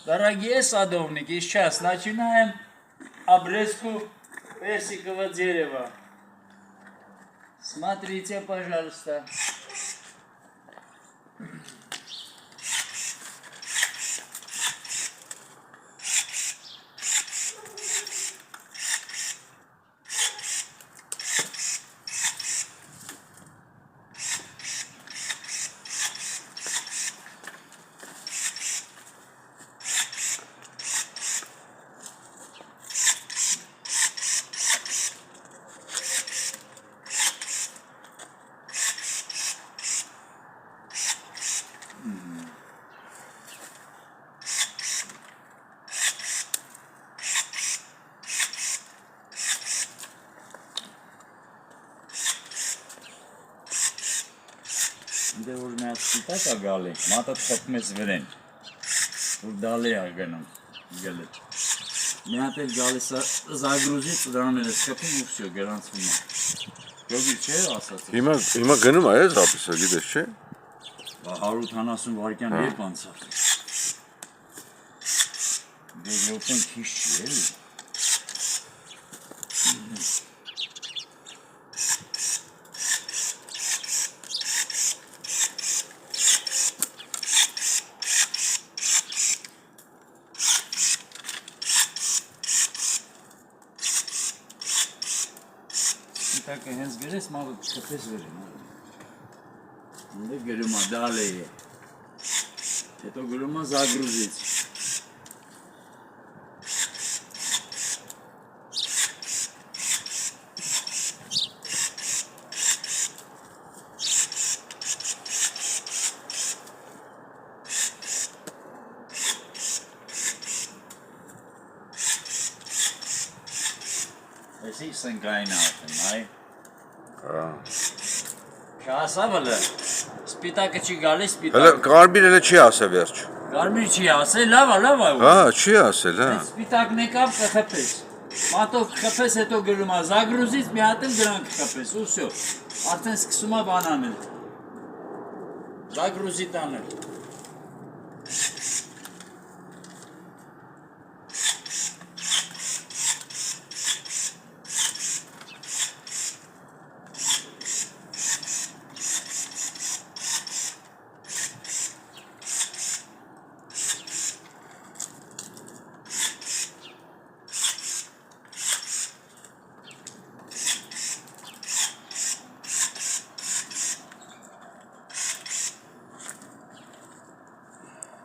Дорогие садовники, сейчас начинаем обрезку персикового дерева. Смотрите, пожалуйста. Դե որ մի հատ սպիտակ է գալի, մատը խփում ես վրեն, որ դալի է գնում, գելը։ Մի հատ էլ գալիս է զագրուզից, դրան էլ ես խփում ու վсё, գրանցվում է։ Գոգի չէ ասած։ Հիմա գնում է այս ապիսը, գիտես չէ։ 170 վայրկյան երբ անցավ։ Դե յոթեն քիչ չի էլի։ Սպիտակը հենց գրես, մաղը կխպես վերին։ Դե գրում է դալե է։ Հետո գրում է զագրուզից։ Էսի սնկային արդեն, այ։ Չասավըլը, սպիտակը չի գալի, սպիտակ։ Հələ կարմիր elə չի ասել վերջ։ Կարմիր չի ասել, լավ է։ Հա, չի ասել, հա։ Սպիտակն եկավ կխփես։ Մատով կխփես, հետո գրում է զագրուզից մի հատ էլ դրան կխփես, ու վсё։ Արդեն սկսում է բան անել։ Զագրուզի տանել։